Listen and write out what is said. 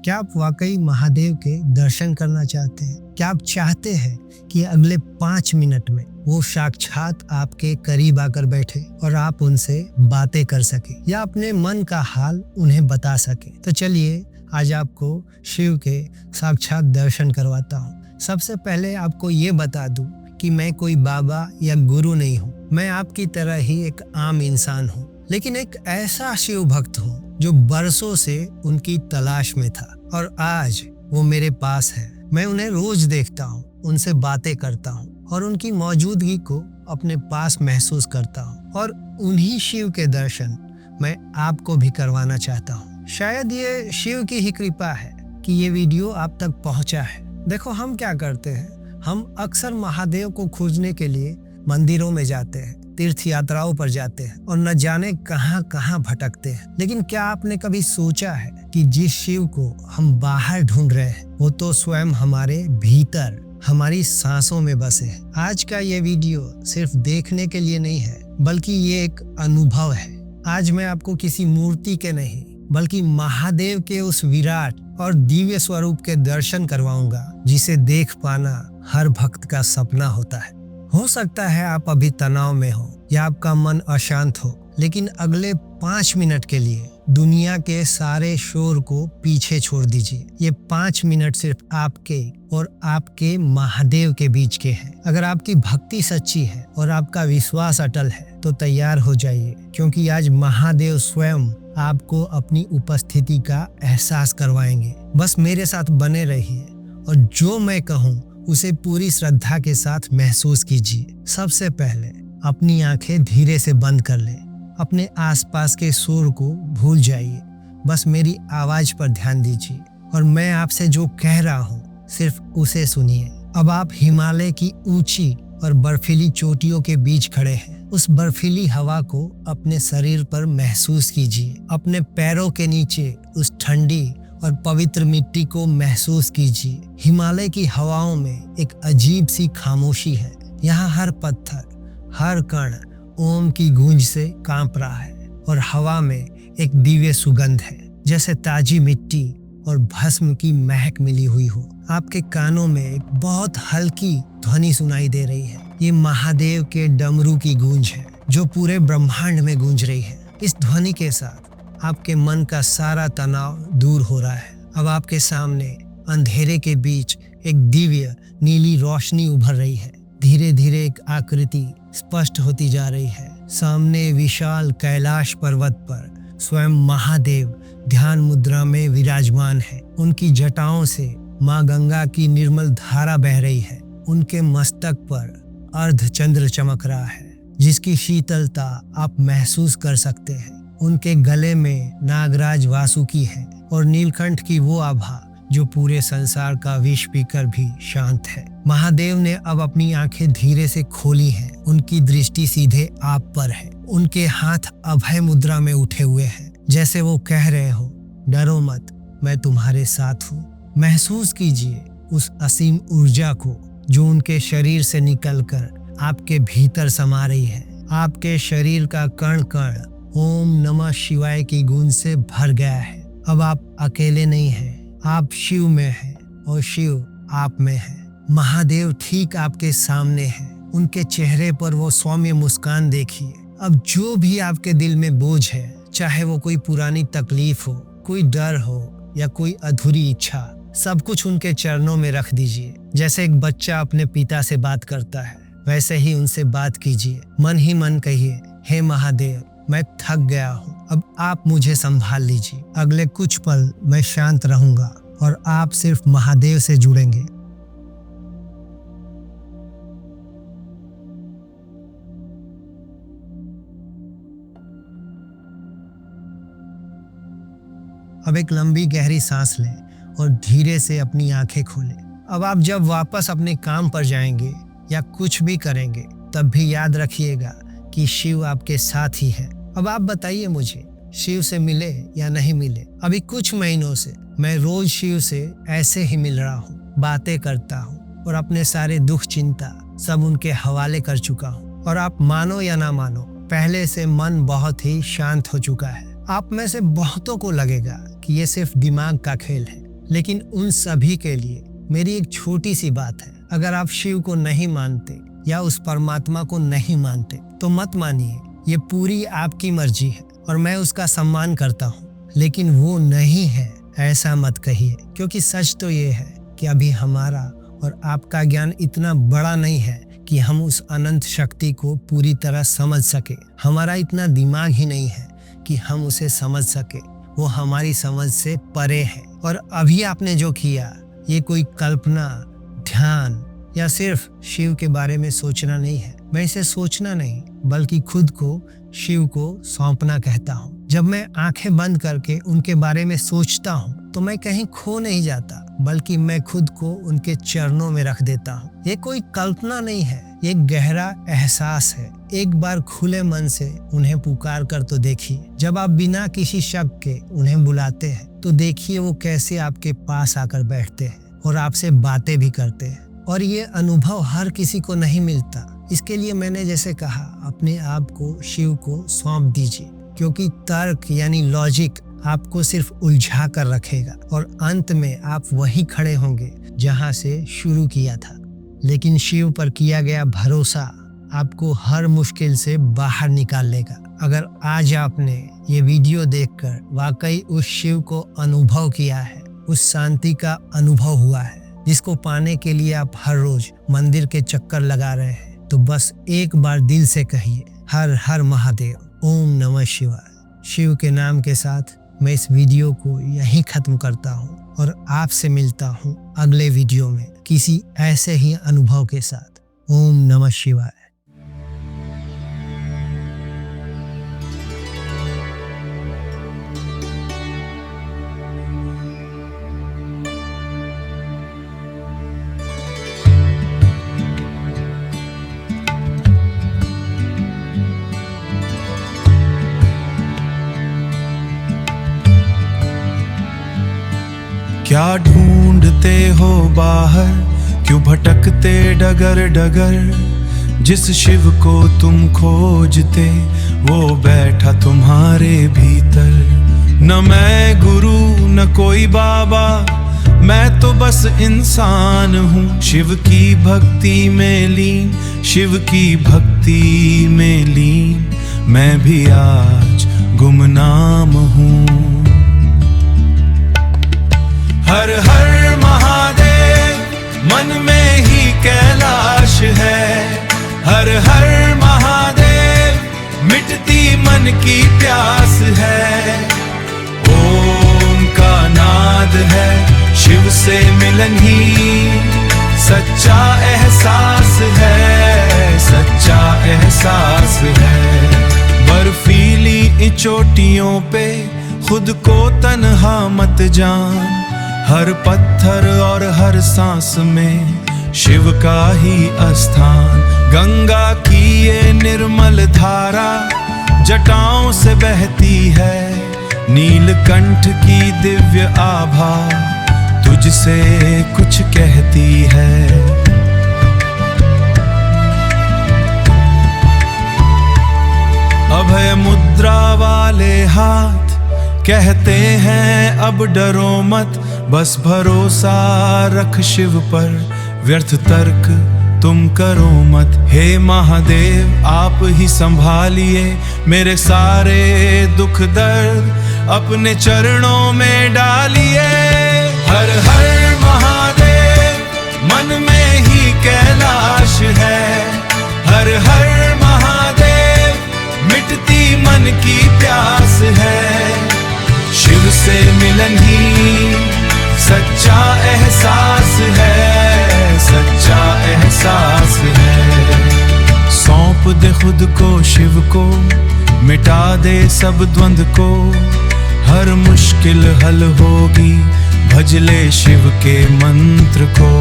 क्या आप वाकई महादेव के दर्शन करना चाहते हैं? क्या आप चाहते हैं कि अगले 5 मिनट में वो साक्षात आपके करीब आकर बैठे और आप उनसे बातें कर सके या अपने मन का हाल उन्हें बता सके? तो चलिए आज आपको शिव के साक्षात दर्शन करवाता हूँ। सबसे पहले आपको ये बता दूं कि मैं कोई बाबा या गुरु नहीं हूँ। मैं आपकी तरह ही एक आम इंसान हूँ, लेकिन एक ऐसा शिव भक्त हूँ जो बरसों से उनकी तलाश में था और आज वो मेरे पास है। मैं उन्हें रोज देखता हूँ, उनसे बातें करता हूँ और उनकी मौजूदगी को अपने पास महसूस करता हूँ, और उन्हीं शिव के दर्शन मैं आपको भी करवाना चाहता हूँ। शायद ये शिव की ही कृपा है कि ये वीडियो आप तक पहुँचा है। देखो, हम क्या करते हैं, हम अक्सर महादेव को खोजने के लिए मंदिरों में जाते हैं, तीर्थ यात्राओं पर जाते हैं और न जाने कहां कहां भटकते हैं। लेकिन क्या आपने कभी सोचा है कि जिस शिव को हम बाहर ढूंढ रहे हैं वो तो स्वयं हमारे भीतर, हमारी सांसों में बसे है। आज का ये वीडियो सिर्फ देखने के लिए नहीं है, बल्कि ये एक अनुभव है। आज मैं आपको किसी मूर्ति के नहीं, बल्कि महादेव के उस विराट और दिव्य स्वरूप के दर्शन करवाऊंगा जिसे देख पाना हर भक्त का सपना होता है। हो सकता है आप अभी तनाव में हो या आपका मन अशांत हो, लेकिन अगले 5 मिनट के लिए दुनिया के सारे शोर को पीछे छोड़ दीजिए। ये 5 मिनट सिर्फ आपके और आपके महादेव के बीच के हैं। अगर आपकी भक्ति सच्ची है और आपका विश्वास अटल है तो तैयार हो जाइए, क्योंकि आज महादेव स्वयं आपको अपनी उपस्थिति का एहसास करवाएंगे। बस मेरे साथ बने रहिए और जो मैं कहूँ उसे पूरी श्रद्धा के साथ महसूस कीजिए। सबसे पहले अपनी आंखें धीरे से बंद कर लें। अपने आसपास के शोर को भूल जाइए, बस मेरी आवाज पर ध्यान दीजिए और मैं आपसे जो कह रहा हूँ सिर्फ उसे सुनिए। अब आप हिमालय की ऊंची और बर्फीली चोटियों के बीच खड़े हैं। उस बर्फीली हवा को अपने शरीर पर महसूस कीजिए। अपने पैरों के नीचे उस ठंडी और पवित्र मिट्टी को महसूस कीजिए। हिमालय की हवाओं में एक अजीब सी खामोशी है। यहाँ हर पत्थर, हर कण ओम की गूंज से कांप रहा है और हवा में एक दिव्य सुगंध है, जैसे ताजी मिट्टी और भस्म की महक मिली हुई हो। आपके कानों में एक बहुत हल्की ध्वनि सुनाई दे रही है। ये महादेव के डमरू की गूंज है जो पूरे ब्रह्मांड में गूंज रही है। इस ध्वनि के साथ आपके मन का सारा तनाव दूर हो रहा है। अब आपके सामने अंधेरे के बीच एक दिव्य नीली रोशनी उभर रही है। धीरे धीरे एक आकृति स्पष्ट होती जा रही है। सामने विशाल कैलाश पर्वत पर स्वयं महादेव ध्यान मुद्रा में विराजमान है। उनकी जटाओं से माँ गंगा की निर्मल धारा बह रही है। उनके मस्तक पर अर्धचंद्र चमक रहा है, जिसकी शीतलता आप महसूस कर सकते हैं। उनके गले में नागराज वासुकी है और नीलकंठ की वो आभा जो पूरे संसार का विष पीकर भी शांत है। महादेव ने अब अपनी आंखें धीरे से खोली हैं। उनकी दृष्टि सीधे आप पर है। उनके हाथ अभय मुद्रा में उठे हुए हैं, जैसे वो कह रहे हो, डरो मत, मैं तुम्हारे साथ हूँ। महसूस कीजिए उस असीम ऊर्जा को जो उनके शरीर से निकलकर आपके भीतर समा रही है। आपके शरीर का कण कण ओम नमः शिवाय की गूंज से भर गया है। अब आप अकेले नहीं हैं, आप शिव में हैं और शिव आप में है। महादेव ठीक आपके सामने हैं। उनके चेहरे पर वो सौम्य मुस्कान देखिए। अब जो भी आपके दिल में बोझ है, चाहे वो कोई पुरानी तकलीफ हो, कोई डर हो या कोई अधूरी इच्छा, सब कुछ उनके चरणों में रख दीजिए। जैसे एक बच्चा अपने पिता से बात करता है, वैसे ही उनसे बात कीजिए। मन ही मन कहिए, हे महादेव, मैं थक गया हूँ, अब आप मुझे संभाल लीजिए। अगले कुछ पल मैं शांत रहूंगा और आप सिर्फ महादेव से जुड़ेंगे। अब एक लंबी गहरी सांस लें और धीरे से अपनी आंखें खोलें। अब आप जब वापस अपने काम पर जाएंगे या कुछ भी करेंगे, तब भी याद रखिएगा कि शिव आपके साथ ही है। अब आप बताइए मुझे, शिव से मिले या नहीं मिले? अभी कुछ महीनों से मैं रोज शिव से ऐसे ही मिल रहा हूँ, बातें करता हूँ और अपने सारे दुख चिंता सब उनके हवाले कर चुका हूँ। और आप मानो या ना मानो, पहले से मन बहुत ही शांत हो चुका है। आप में से बहुतों को लगेगा कि ये सिर्फ दिमाग का खेल है, लेकिन उन सभी के लिए मेरी एक छोटी सी बात है, अगर आप शिव को नहीं मानते या उस परमात्मा को नहीं मानते तो मत मानिए, ये पूरी आपकी मर्जी है और मैं उसका सम्मान करता हूँ, लेकिन वो नहीं है ऐसा मत कहिए, क्योंकि सच तो ये है कि अभी हमारा और आपका ज्ञान इतना बड़ा नहीं है कि हम उस अनंत शक्ति को पूरी तरह समझ सके। हमारा इतना दिमाग ही नहीं है कि हम उसे समझ सके, वो हमारी समझ से परे है। और अभी आपने जो किया ये कोई कल्पना, ध्यान या सिर्फ शिव के बारे में सोचना नहीं है। मैं इसे सोचना नहीं बल्कि खुद को शिव को सौंपना कहता हूँ। जब मैं आंखें बंद करके उनके बारे में सोचता हूँ तो मैं कहीं खो नहीं जाता, बल्कि मैं खुद को उनके चरणों में रख देता हूँ। ये कोई कल्पना नहीं है, ये गहरा एहसास है। एक बार खुले मन से उन्हें पुकार कर तो देखिए। जब आप बिना किसी शब्द के उन्हें बुलाते हैं तो देखिए वो कैसे आपके पास आकर बैठते हैं और आपसे बातें भी करते हैं। और ये अनुभव हर किसी को नहीं मिलता। इसके लिए मैंने जैसे कहा, अपने आप को शिव को सौंप दीजिए, क्योंकि तर्क यानी लॉजिक आपको सिर्फ उलझा कर रखेगा और अंत में आप वही खड़े होंगे जहां से शुरू किया था। लेकिन शिव पर किया गया भरोसा आपको हर मुश्किल से बाहर निकाल लेगा। अगर आज आपने ये वीडियो देखकर वाकई उस शिव को अनुभव किया है, उस शांति का अनुभव हुआ है जिसको पाने के लिए आप हर रोज मंदिर के चक्कर लगा रहे हैं, तो बस एक बार दिल से कहिए, हर हर महादेव, ओम नमः शिवाय। शिव के नाम के साथ मैं इस वीडियो को यहीं खत्म करता हूँ और आपसे मिलता हूँ अगले वीडियो में किसी ऐसे ही अनुभव के साथ। ओम नमः शिवाय। क्या ढूंढते हो बाहर, क्यों भटकते डगर डगर। जिस शिव को तुम खोजते वो बैठा तुम्हारे भीतर। न मैं गुरु न कोई बाबा, मैं तो बस इंसान हूँ। शिव की भक्ति में लीन, शिव की भक्ति में लीन, मैं भी आज गुमनाम हूँ। हर हर महादेव, मन में ही कैलाश है। हर हर महादेव, मिटती मन की प्यास है। ओम का नाद है, शिव से मिलन ही सच्चा एहसास है, सच्चा एहसास है। बर्फीली चोटियों पे खुद को तन्हा मत जान। हर पत्थर और हर सांस में शिव का ही स्थान। गंगा की ये निर्मल धारा जटाओं से बहती है। नीलकंठ की दिव्य आभा तुझसे कुछ कहती है। अभय मुद्रा वाले हाथ कहते हैं अब डरो मत। बस भरोसा रख शिव पर, व्यर्थ तर्क तुम करो मत। हे महादेव आप ही संभालिए मेरे सारे दुख दर्द, अपने चरणों में डालिए। हर हर महादेव, मन में ही कैलाश है। हर हर महादेव, मिटती मन की प्यास है। शिव से मिलन ही सच्चा एहसास है, सच्चा एहसास है। सौंप दे खुद को शिव को, मिटा दे सब द्वंद को। हर मुश्किल हल होगी, भज ले शिव के मंत्र को।